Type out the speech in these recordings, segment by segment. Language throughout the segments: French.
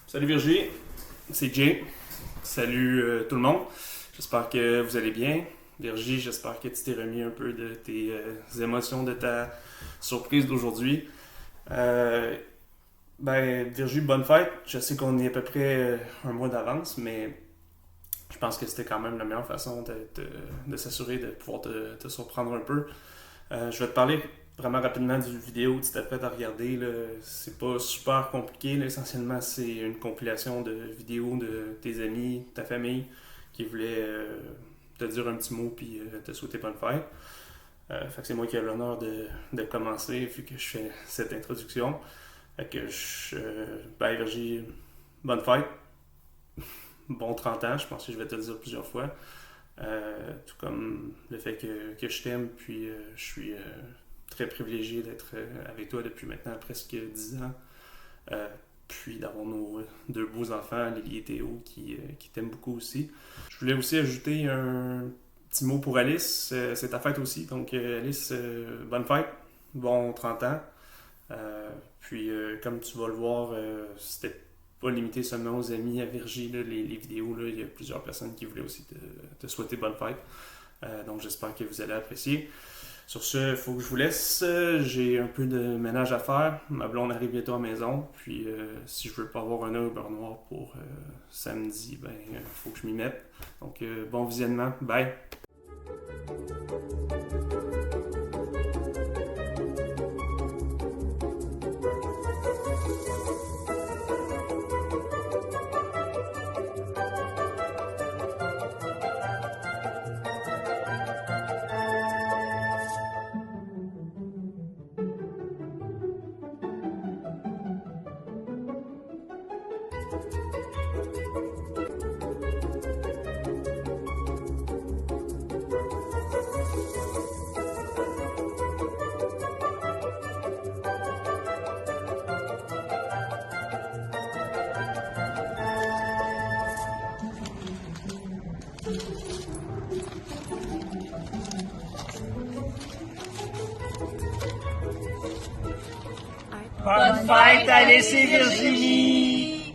Salut Virginie, c'est Jay. Salut tout le monde. J'espère que vous allez bien. Virginie, j'espère que tu t'es remis un peu de tes émotions, de ta surprise d'aujourd'hui. Virginie, bonne fête. Je sais qu'on est à peu près un mois d'avance, mais je pense que c'était quand même la meilleure façon de s'assurer de pouvoir te surprendre un peu. Je vais te parler vraiment rapidement du vidéo que tu t'apprêtes à regarder. Là. C'est pas super compliqué. Là. Essentiellement, c'est une compilation de vidéos de tes amis, ta famille, qui voulaient te dire un petit mot puis te souhaiter bonne fête. Fait que c'est moi qui ai l'honneur de commencer vu que je fais cette introduction. Fait que Virginie, bonne fête. Bon 30 ans, je pense que je vais te le dire plusieurs fois. Tout comme le fait que je t'aime, puis je suis très privilégié d'être avec toi depuis maintenant presque 10 ans. Puis d'avoir nos deux beaux enfants, Lily et Théo, qui t'aiment beaucoup aussi. Je voulais aussi ajouter un petit mot pour Alice. C'est ta fête aussi, donc Alice, bonne fête, bon 30 ans. Comme tu vas le voir, c'était pas limité seulement aux amis à Virgie, là, les vidéos, là, il y a plusieurs personnes qui voulaient aussi te souhaiter bonne fête. Donc j'espère que vous allez apprécier. Sur ce, il faut que je vous laisse. J'ai un peu de ménage à faire. Ma blonde arrive bientôt à la maison. Puis si je veux pas avoir un œil au beurre noir pour samedi, faut que je m'y mette. Donc bon visionnement. Bye! Bonne fête à laisser Virginie!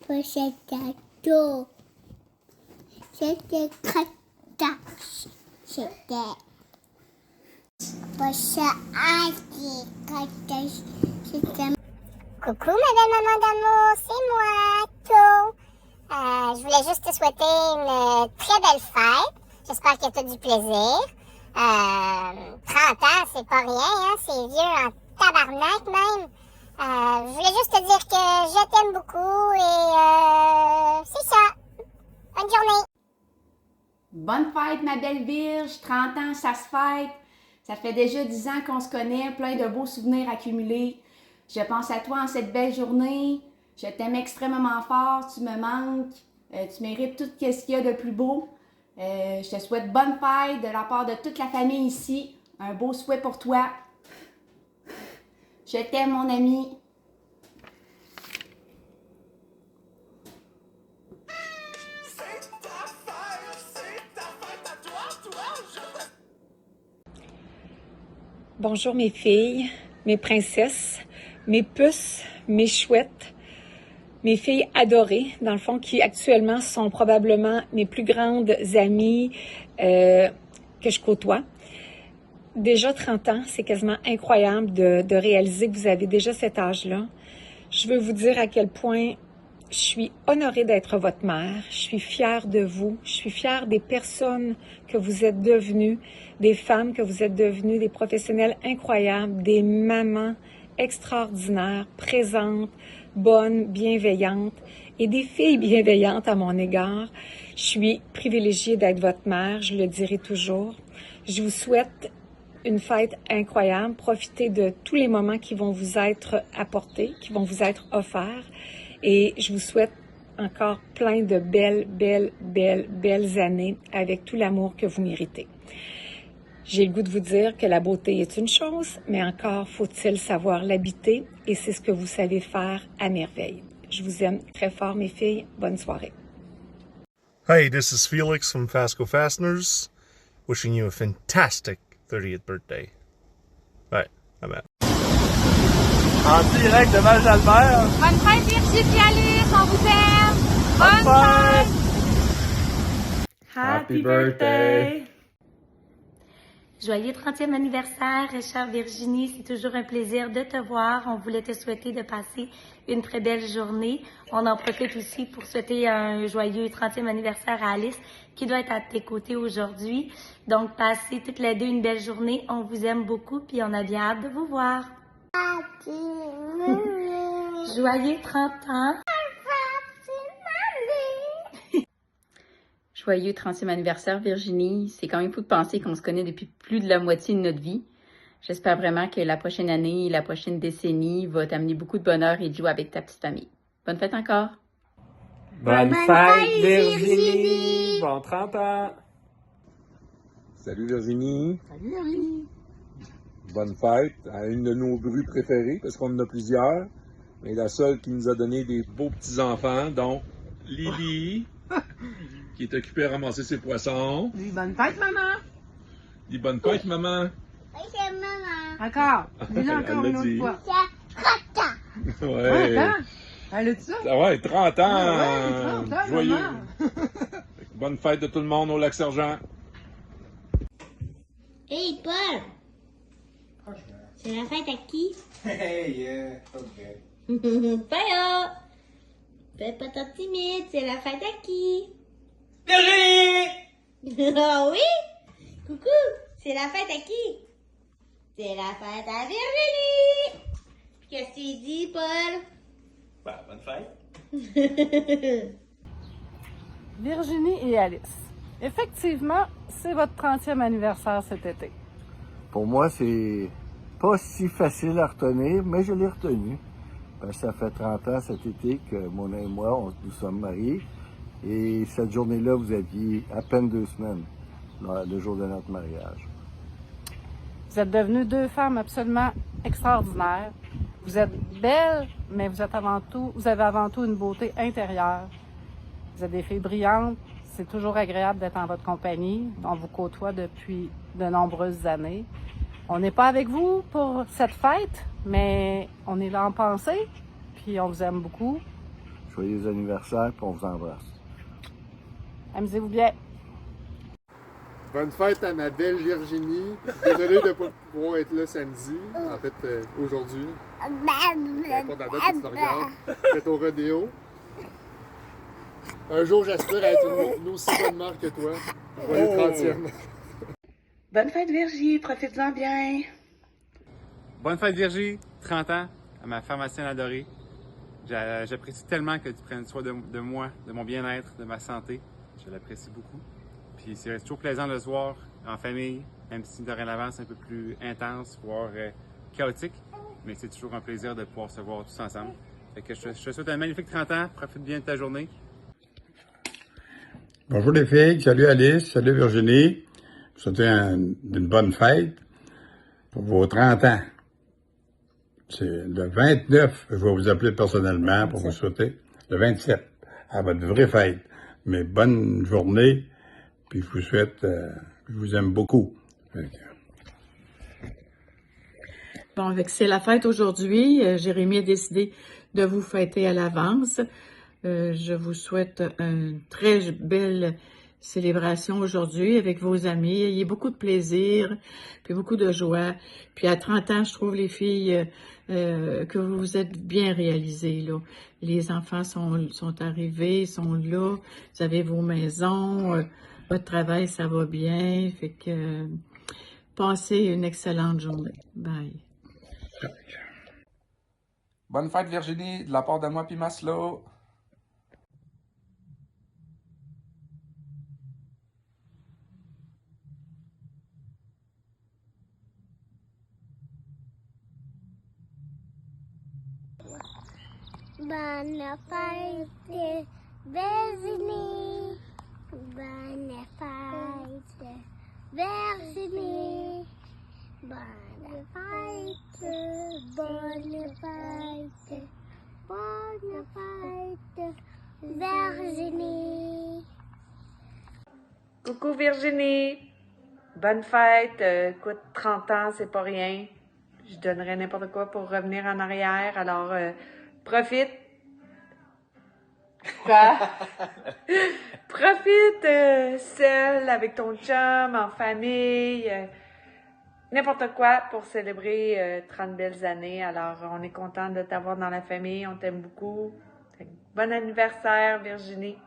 Pochette gâteau. C'était craquage. C'était pochette craquage. C'était... Coucou madame maman d'amour, c'est moi, To. Je voulais juste te souhaiter une très belle fête. J'espère que tu as du plaisir. 30 ans, c'est pas rien, hein? C'est vieux en tabarnak même. Je voulais juste te dire que je t'aime beaucoup et c'est ça. Bonne journée. Bonne fête, ma belle Virge. 30 ans, ça se fête. Ça fait déjà 10 ans qu'on se connaît, plein de beaux souvenirs accumulés. Je pense à toi en cette belle journée. Je t'aime extrêmement fort. Tu me manques. Tu mérites tout ce qu'il y a de plus beau. Je te souhaite bonne fête de la part de toute la famille ici. Un beau souhait pour toi. Je t'aime, mon ami. Bonjour mes filles, mes princesses, mes puces, mes chouettes, mes filles adorées, dans le fond, qui actuellement sont probablement mes plus grandes amies que je côtoie. Déjà 30 ans, c'est quasiment incroyable de réaliser que vous avez déjà cet âge-là. Je veux vous dire à quel point je suis honorée d'être votre mère. Je suis fière de vous. Je suis fière des personnes que vous êtes devenues, des femmes que vous êtes devenues, des professionnels incroyables, des mamans extraordinaires, présentes, bonnes, bienveillantes et des filles bienveillantes à mon égard. Je suis privilégiée d'être votre mère, je le dirai toujours. Je vous souhaite une fête incroyable. Profitez de tous les moments qui vont vous être apportés, qui vont vous être offerts. Et je vous souhaite encore plein de belles années avec tout l'amour que vous méritez. J'ai le goût de vous dire que la beauté est une chose, mais encore faut-il savoir l'habiter et c'est ce que vous savez faire à merveille. Je vous aime très fort, mes filles. Bonne soirée. Hey, this is Felix from Fasco Fasteners, wishing you a fantastic 30th birthday. All right, I'm out. En direct de Val-d'Albert. Bonne fête, Virginie et Alice, on vous aime! Bonne fête! Happy birthday! Joyeux 30e anniversaire, chère Virginie. C'est toujours un plaisir de te voir. On voulait te souhaiter de passer une très belle journée. On en profite aussi pour souhaiter un joyeux 30e anniversaire à Alice, qui doit être à tes côtés aujourd'hui. Donc, passez toutes les deux une belle journée. On vous aime beaucoup, puis on a bien hâte de vous voir. Joyeux 30 ans! Joyeux 30e anniversaire, Virginie. C'est quand même fou de penser qu'on se connaît depuis plus de la moitié de notre vie. J'espère vraiment que la prochaine année, la prochaine décennie va t'amener beaucoup de bonheur et de joie avec ta petite famille. Bonne fête encore! Bonne fête, Virginie! Bon 30 ans! Salut Virginie! Salut Virginie! Bonne fête à une de nos brues préférées, parce qu'on en a plusieurs, mais la seule qui nous a donné des beaux petits-enfants, donc Lily, qui est occupée à ramasser ses poissons. Dis bonne fête, maman! Dis bonne fête, maman! Oui, c'est maman. Encore! Dis-le encore une autre fois. C'est 30 ans. Ouais! 30 ans? Elle a dit ça? Ah ouais, 30 ans! Ah ouais, 30 ans, Joyeux! maman. Bonne fête de tout le monde au Lac-Sergent! Hey, Paul! C'est la fête à qui? Hey, yeah, okay. Paya! Fais pas tant timide, c'est la fête à qui? Virginie! Ah oui? Coucou! C'est la fête à qui? C'est la fête à Virginie! Qu'est-ce que tu dis, Paul? Bah, bonne fête. Virginie et Alice. Effectivement, c'est votre 30e anniversaire cet été. Pour moi, c'est pas si facile à retenir, mais je l'ai retenu. Ça fait 30 ans cet été que mon et moi, nous sommes mariés. Et cette journée-là, vous aviez à peine 2 semaines, le jour de notre mariage. Vous êtes devenues deux femmes absolument extraordinaires. Vous êtes belles, mais vous avez avant tout une beauté intérieure. Vous êtes des filles brillantes. C'est toujours agréable d'être en votre compagnie. On vous côtoie depuis de nombreuses années. On n'est pas avec vous pour cette fête, mais on est là en pensée, puis on vous aime beaucoup. Joyeux anniversaire, puis on vous embrasse. Amusez-vous bien. Bonne fête à ma belle Virginie. Désolé de ne pas pouvoir être là samedi. En fait, aujourd'hui. Peu importe la date que tu te regardes. C'est au rodéo. Un jour, j'espère être une aussi bonne marque que toi. Joyeux 30e. Bonne fête, Virgie. Profite-en bien. Bonne fête, Virgie. 30 ans, à ma pharmacienne adorée. J'apprécie tellement que tu prennes soin de moi, de mon bien-être, de ma santé. Je l'apprécie beaucoup. Puis c'est toujours plaisant de se voir en famille, même si dorénavant c'est un peu plus intense, voire chaotique. Mais c'est toujours un plaisir de pouvoir se voir tous ensemble. Fait que je te souhaite un magnifique 30 ans. Profite bien de ta journée. Bonjour les filles. Salut Alice. Salut Virginie. Je vous souhaite une bonne fête pour vos 30 ans. C'est le 29, je vais vous appeler personnellement pour vous souhaiter. Le 27, à votre vraie fête. Mais bonne journée, puis je vous souhaite, je vous aime beaucoup. Bon, avec c'est la fête aujourd'hui, Jérémy a décidé de vous fêter à l'avance. Je vous souhaite une très belle célébration aujourd'hui avec vos amis. Ayez beaucoup de plaisir, puis beaucoup de joie. Puis à 30 ans, je trouve les filles que vous vous êtes bien réalisées, là. Les enfants sont arrivés, sont là. Vous avez vos maisons, votre travail, ça va bien. Fait que passez une excellente journée. Bye. Bonne fête, Virginie, de la part de moi puis Maslow. Bonne fête, Virginie. Bonne fête, Virginie. Bonne fête, bonne fête, bonne fête, Virginie. Coucou Virginie, bonne fête, écoute, 30 ans, c'est pas rien. je donnerais n'importe quoi pour revenir en arrière. Alors, profite. Profite seul, avec ton chum, en famille, n'importe quoi pour célébrer 30 belles années. Alors, on est content de t'avoir dans la famille, on t'aime beaucoup. Bon anniversaire, Virginie.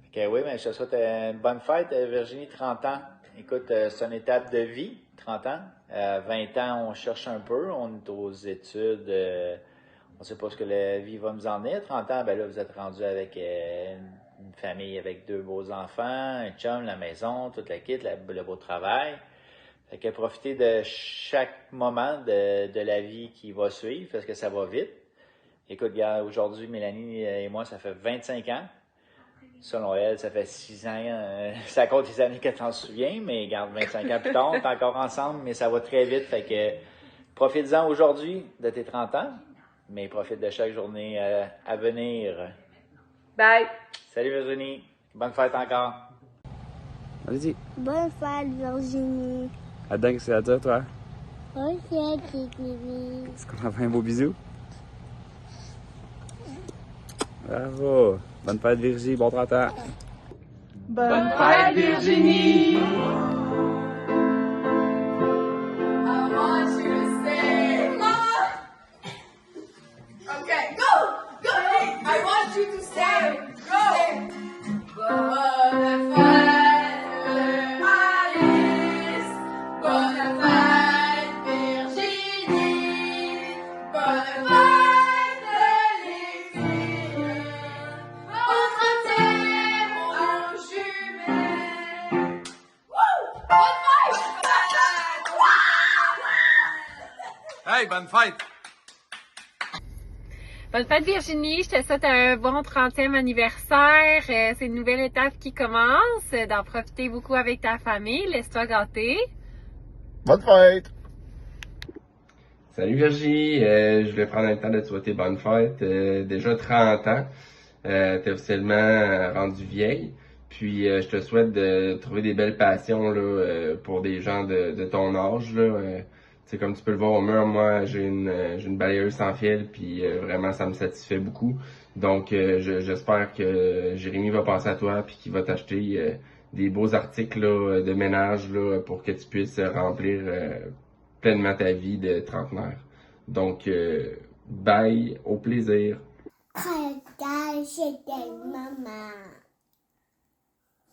Okay, oui, mais je te souhaite une bonne fête, Virginie, 30 ans. Écoute, c'est une étape de vie, 30 ans. 20 ans, on cherche un peu, on est aux études, on ne sait pas ce que la vie va nous emmener. 30 ans, ben là, vous êtes rendu avec une famille avec 2 beaux enfants, un chum, la maison, toute la kit, le beau travail. Fait que profitez de chaque moment de la vie qui va suivre, parce que ça va vite. Écoute, regarde, aujourd'hui, Mélanie et moi, ça fait 25 ans. Selon elle, ça fait 6 ans. Ça compte les années que t'en souviens, mais regarde, 25 ans plus tard, on est encore ensemble, mais ça va très vite. Fait que profite-en aujourd'hui de tes 30 ans, mais profite de chaque journée à venir. Bye! Salut Virginie! Bonne fête encore! Allez-y! Bonne fête, Virginie! Adam, qu'est-ce que c'est à dire, toi? Ok, Kiki. Est-ce qu'on va faire un beau bisou? Bravo! Bonne fête, Virginie, bon 30 ans! Bonne fête, Virginie! Hey, bonne fête! Bonne fête Virginie, je te souhaite un bon 30e anniversaire. C'est une nouvelle étape qui commence. D'en profiter beaucoup avec ta famille. Laisse-toi gâter. Bonne fête! Salut Virginie, je voulais prendre le temps de te souhaiter bonne fête. Déjà 30 ans, t'es officiellement rendue vieille. Puis je te souhaite de trouver des belles passions là, pour des gens de ton âge. Là. Comme tu peux le voir au mur, moi j'ai une balayeuse sans fil, puis vraiment ça me satisfait beaucoup. Donc j'espère que Jérémy va penser à toi puis qu'il va t'acheter des beaux articles là, de ménage là, pour que tu puisses remplir pleinement ta vie de trentenaire. Donc bye, au plaisir.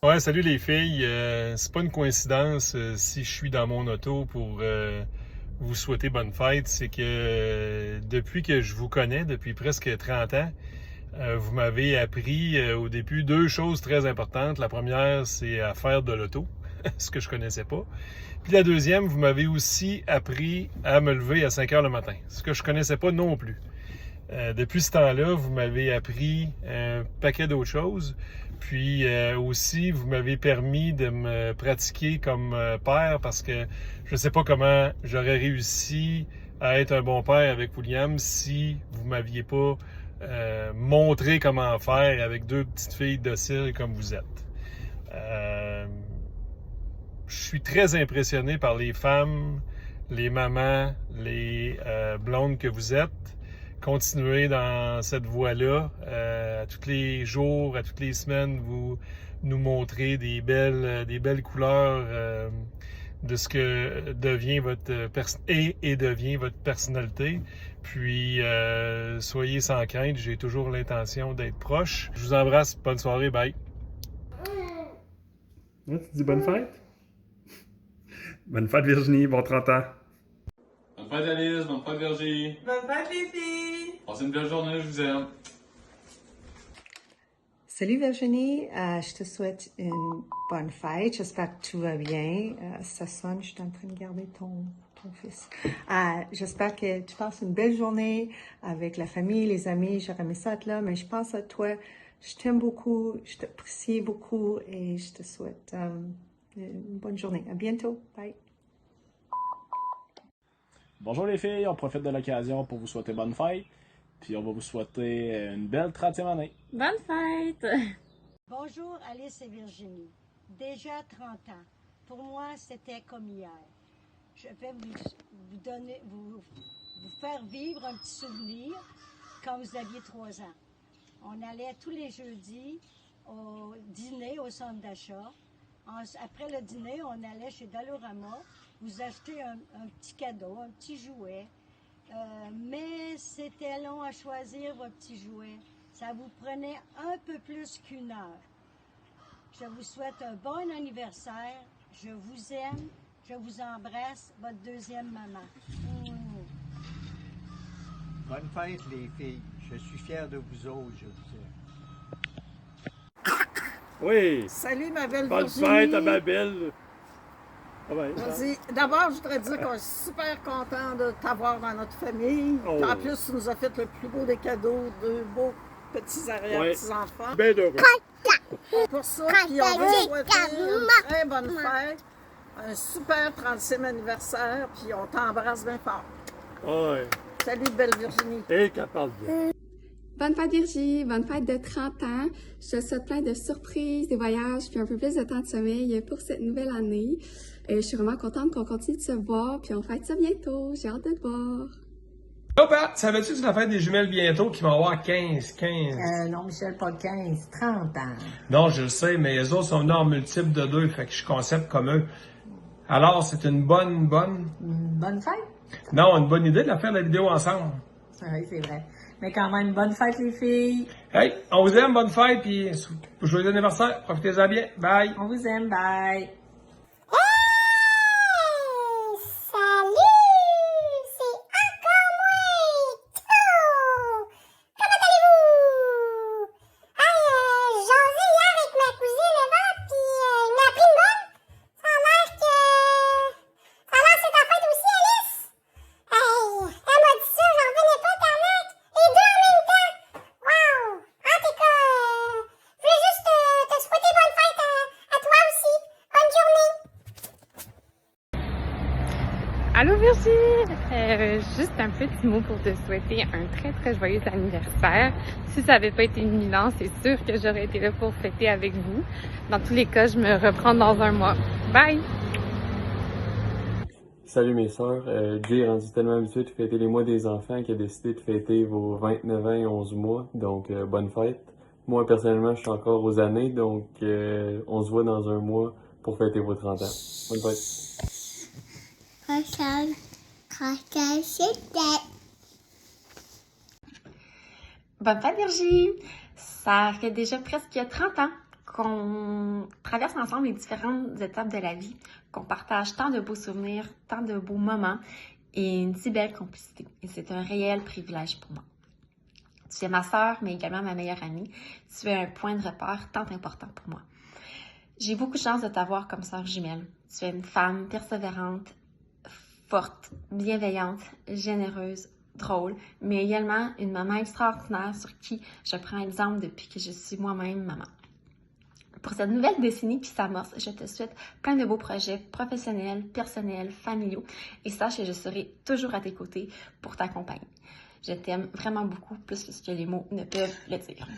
Ouais, salut les filles. C'est pas une coïncidence si je suis dans mon auto pour vous souhaiter bonne fête. C'est que depuis que je vous connais, depuis presque 30 ans, vous m'avez appris au début 2 choses très importantes. La première, c'est à faire de l'auto, ce que je connaissais pas. Puis la deuxième, vous m'avez aussi appris à me lever à 5 heures le matin, ce que je connaissais pas non plus. Depuis ce temps-là, vous m'avez appris un paquet d'autres choses. Puis aussi, vous m'avez permis de me pratiquer comme père parce que je ne sais pas comment j'aurais réussi à être un bon père avec William si vous ne m'aviez pas montré comment faire avec 2 petites filles dociles comme vous êtes. Je suis très impressionné par les femmes, les mamans, les blondes que vous êtes. Continuez dans cette voie-là. À tous les jours, à toutes les semaines, vous nous montrez des belles couleurs de ce que devient votre devient votre personnalité. Puis soyez sans crainte, j'ai toujours l'intention d'être proche. Je vous embrasse, bonne soirée, bye. Ouais, tu dis bonne fête? Bonne fête Virginie, bon 30 ans. Bonne fête Alice, bonne fête Virginie. Bonne fête les filles! Passez une belle journée, je vous aime. Salut Virginie, je te souhaite une bonne fête. J'espère que tout va bien. Ça sonne, je suis en train de garder ton fils. J'espère que tu passes une belle journée avec la famille, les amis. J'aurais aimé ça être là, mais je pense à toi. Je t'aime beaucoup, je t'apprécie beaucoup et je te souhaite une bonne journée. À bientôt. Bye. Bonjour les filles, on profite de l'occasion pour vous souhaiter bonne fête. Puis on va vous souhaiter une belle 30e année. Bonne fête! Bonjour Alice et Virginie. Déjà 30 ans. Pour moi, c'était comme hier. je vais vous faire vivre un petit souvenir quand vous aviez 3 ans. On allait tous les jeudis au dîner au centre d'achat. Après le dîner, on allait chez Dollarama, vous acheter un petit cadeau, un petit jouet. Mais c'était long à choisir vos petits jouets. Ça vous prenait un peu plus qu'1 heure. Je vous souhaite un bon anniversaire. Je vous aime. Je vous embrasse, votre deuxième maman. Bonne fête, les filles. Je suis fier de vous autres, je vous aime. Oui. Salut, ma belle Bonne Virginie. fête à ma belle. Ah ben, Vas-y. D'abord, je voudrais dire qu'on est super content de t'avoir dans notre famille. Oh. En plus, tu nous as fait le plus beau des cadeaux, 2 beaux petits arrière-petits-enfants. Bien heureux. Pour ça, puis on veut souhaiter une très bonne fête, un super 30e anniversaire, puis on t'embrasse bien fort. Ouais. Salut, belle Virginie. Et qu'elle parle bien. Bonne fête Virginie, bonne fête de 30 ans. Je te souhaite plein de surprises, des voyages, puis un peu plus de temps de sommeil pour cette nouvelle année. Je suis vraiment contente qu'on continue de se voir, puis on fête ça bientôt. J'ai hâte de te voir. Oh Pat, savais-tu que c'est la fête des jumelles bientôt qui vont avoir 15? Non, Michel, pas 15, 30 ans. Non, je le sais, mais les autres sont venus en multiple de 2, fait que je concept comme eux. Alors, c'est une bonne... Bonne fête? Non, une bonne idée de la faire la vidéo ensemble. Oui, c'est vrai. Mais quand même, bonne fête, les filles. Hey, on vous aime, bonne fête, puis joyeux anniversaire, profitez-en bien, bye! On vous aime, bye! Allô Virginie! Juste un petit mot pour te souhaiter un très très joyeux anniversaire. Si ça n'avait pas été imminent, c'est sûr que j'aurais été là pour fêter avec vous. Dans tous les cas, je me reprends dans un mois. Bye! Salut mes sœurs, Jay est rendu tellement habitué de fêter les mois des enfants qu'il a décidé de fêter vos 29 ans et 11 mois, donc bonne fête. Moi personnellement, je suis encore aux années, donc on se voit dans un mois pour fêter vos 30 ans. Bonne fête! Bonne fête Virginie! Ça fait déjà presque 30 ans qu'on traverse ensemble les différentes étapes de la vie, qu'on partage tant de beaux souvenirs, tant de beaux moments et une si belle complicité. Et c'est un réel privilège pour moi. Tu es ma sœur, mais également ma meilleure amie. Tu es un point de repère tant important pour moi. J'ai beaucoup de chance de t'avoir comme sœur jumelle. Tu es une femme persévérante, forte, bienveillante, généreuse, drôle, mais également une maman extraordinaire sur qui je prends exemple depuis que je suis moi-même maman. Pour cette nouvelle décennie qui s'amorce, je te souhaite plein de beaux projets professionnels, personnels, familiaux et sache que je serai toujours à tes côtés pour t'accompagner. Je t'aime vraiment beaucoup, plus que les mots ne peuvent le dire.